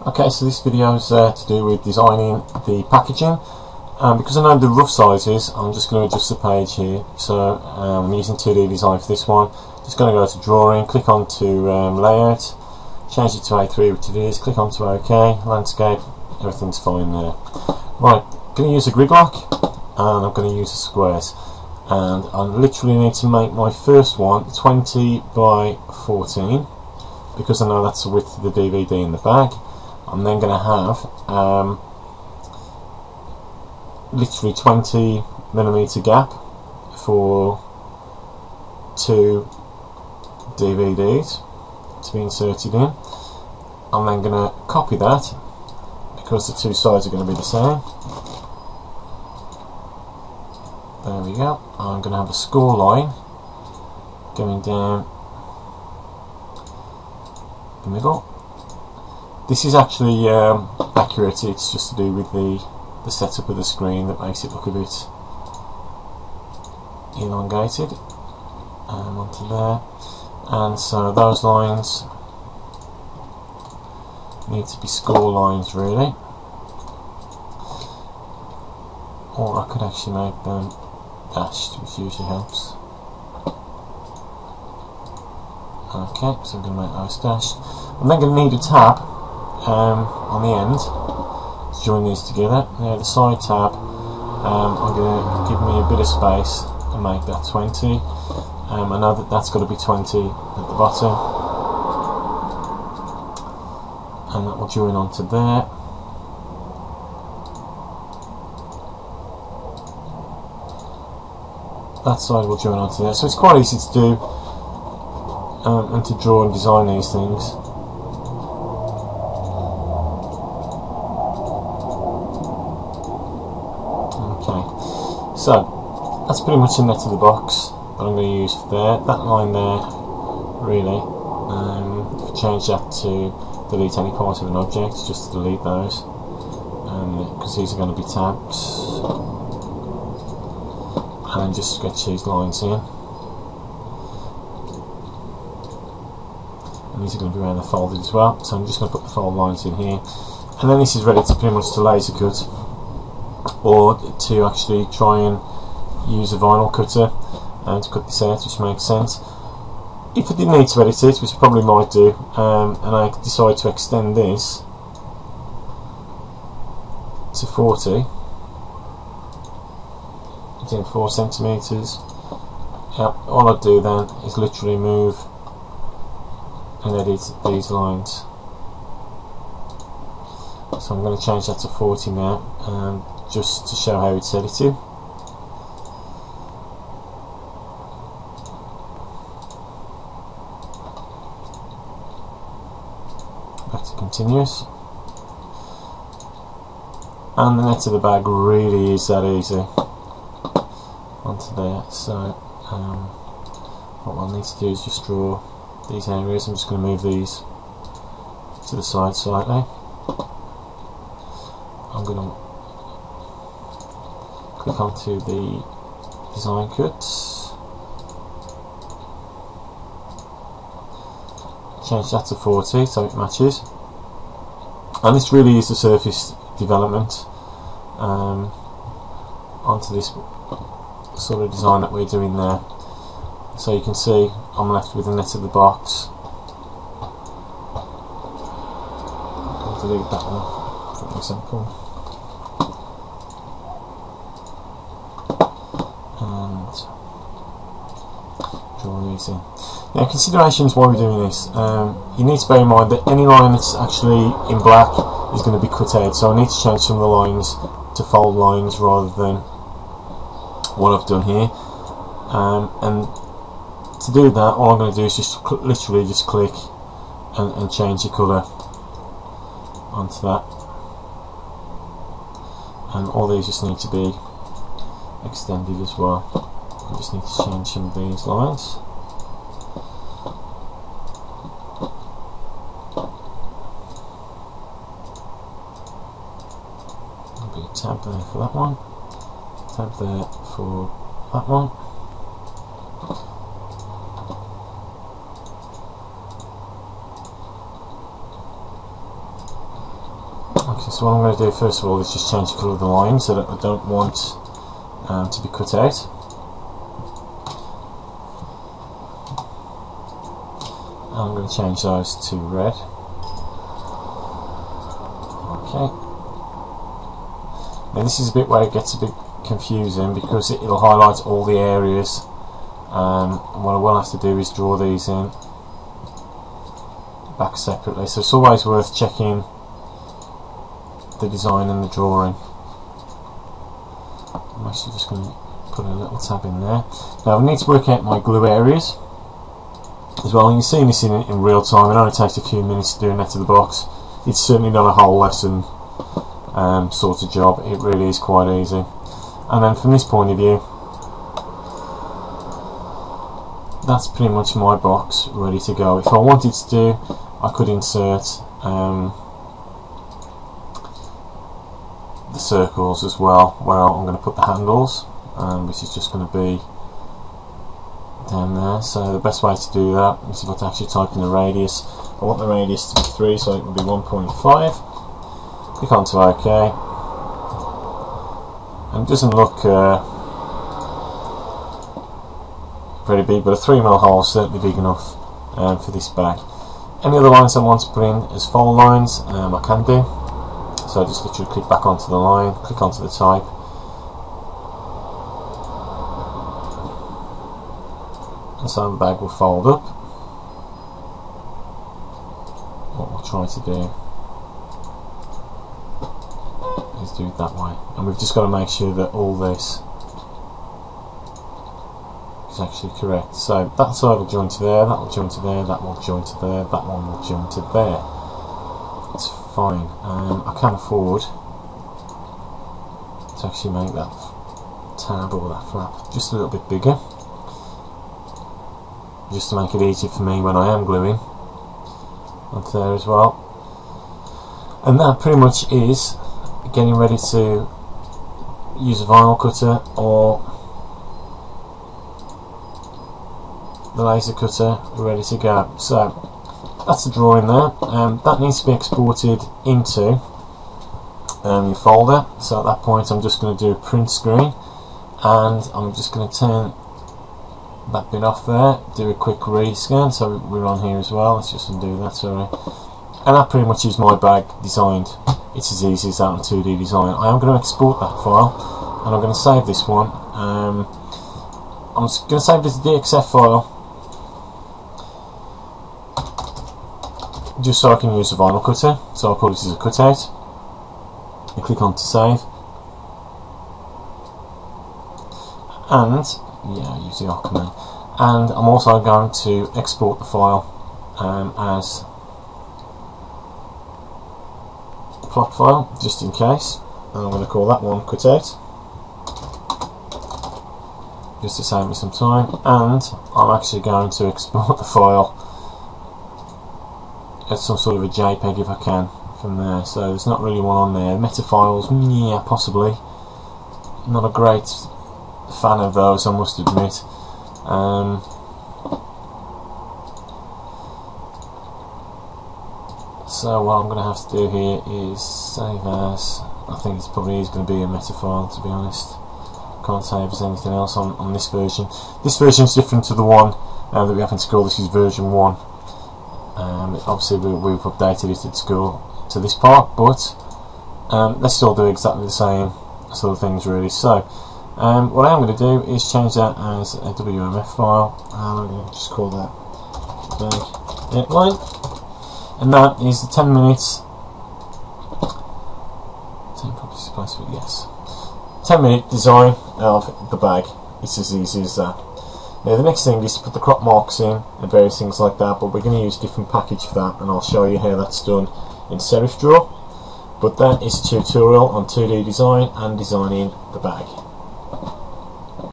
Okay, so this video is to do with designing the packaging. Because I know the rough sizes, I'm just going to adjust the page here. So I'm using 2D design for this one. Just going to go to drawing, click on to layout, change it to A3, which it is, click on to OK, landscape, everything's fine there. Right, going to use a grid lock, and I'm going to use the squares. And I literally need to make my first one 20 by 14, because I know that's the width of the DVD in the bag. I'm then going to have literally 20mm gap for 2 DVDs to be inserted in. I'm then going to copy that, because the two sides are going to be the same. There we go. I'm going to have a score line going down the middle. This is actually accurate, it's just to do with the setup of the screen that makes it look a bit elongated. Onto there. And so those lines need to be score lines really. Or I could actually make them dashed, which usually helps. Okay, so I'm going to make those dashed. I'm then going to need a tab on the end to join these together. Now the side tab, I'm going to give me a bit of space and make that 20. I know that that's got to be 20 at the bottom, and that will join onto there. That side will join onto there, so it's quite easy to do and to draw and design these things. Okay, so that's pretty much the net of the box that I'm going to use for there. That line there, really, if you change that to delete any part of an object, just to delete those, because these are going to be tabs. And then just sketch these lines in. And these are going to be where they're folded as well, so I'm just going to put the fold lines in here. And then this is ready to pretty much to laser cut, or to actually try and use a vinyl cutter to cut this out, which makes sense. If I didn't need to edit it, which I probably might do, and I decide to extend this to 40, in 4 centimeters. All I do then is literally move and edit these lines. So I'm going to change that to 40 now, just to show how it's edited. Back to continuous. And the net of the bag really is that easy. Onto there. So what I'll need to do is just draw these areas. I'm just going to move these to the side slightly. I'm going to click onto the design cuts, change that to 40 so it matches, and this really is the surface development onto this sort of design that we're doing there. So you can see I'm left with the net of the box. I'll delete that one for example, and draw these in. Now, considerations why we're doing this. You need to bear in mind that any line that's actually in black is going to be cut out, so I need to change some of the lines to fold lines rather than what I've done here, and to do that all I'm going to do is just literally just click and change the colour onto that, and all these just need to be extended as well. I just need to change some of these lines. There'll be a tab there for that one, tab there for that one. Okay, so what I'm going to do first of all is just change the colour of the lines that I don't want to be cut out. I'm going to change those to red. Okay. Now this is a bit where it gets a bit confusing because it'll highlight all the areas, and what I will have to do is draw these in back separately. So it's always worth checking the design and the drawing. I'm actually just going to put a little tab in there. Now I need to work out my glue areas as well. And you're seeing this in real time. It only takes a few minutes to do an out of the box. It's certainly not a whole lesson sort of job. It really is quite easy. And then from this point of view, that's pretty much my box ready to go. If I wanted to do, I could insert the circles as well, where I'm going to put the handles, which is just going to be down there. So the best way to do that is if I actually type in the radius. I want the radius to be 3, so it will be 1.5. Click onto OK, and it doesn't look very big, but a 3mm hole is certainly big enough for this bag. Any other lines I want to put in as fold lines, I can do. So I just literally click back onto the line, click onto the type, and so the bag will fold up. What we'll try to do is do it that way, and we've just got to make sure that all this is actually correct. So that side will join to there, that will join to there, that will join to there, that one will join to there. It's fine. I can afford to actually make that tab or that flap just a little bit bigger, just to make it easier for me when I am gluing onto there as well. And that pretty much is getting ready to use a vinyl cutter or the laser cutter ready to go. So that's the drawing there. That needs to be exported into your folder. So at that point I'm just going to do a print screen, and I'm just going to turn that bit off there, do a quick rescan, so we're on here as well. Let's just undo that, sorry. And that pretty much is my bag designed. It's as easy as that on 2D design. I am going to export that file, and I'm going to save this one. I'm just going to save it as a DXF file, just so I can use the vinyl cutter. So I'll put it as a cutout. I click on to save, and yeah, use the R command. And I'm also going to export the file as a plot file, just in case. And I'm going to call that one cutout, just to save me some time. And I'm actually going to export the file as some sort of a JPEG if I can from there. So there's not really one on there. Meta files, yeah, possibly. Not a great fan of those, I must admit. So what I'm going to have to do here is save as. I think it's probably is going to be a meta file, to be honest. Can't save as anything else on this version. This version is different to the one that we have in school. This is version 1. Obviously we've updated it at school to this part, but let's still do exactly the same sort of things really. So what I'm going to do is change that as a WMF file, and I'm going to just call that bag outline, and that is the 10 minutes 10-minute design of the bag. It's as easy as that. Now the next thing is to put the crop marks in and various things like that, but we're going to use a different package for that, and I'll show you how that's done in SerifDraw. But that is a tutorial on 2D design and designing the bag.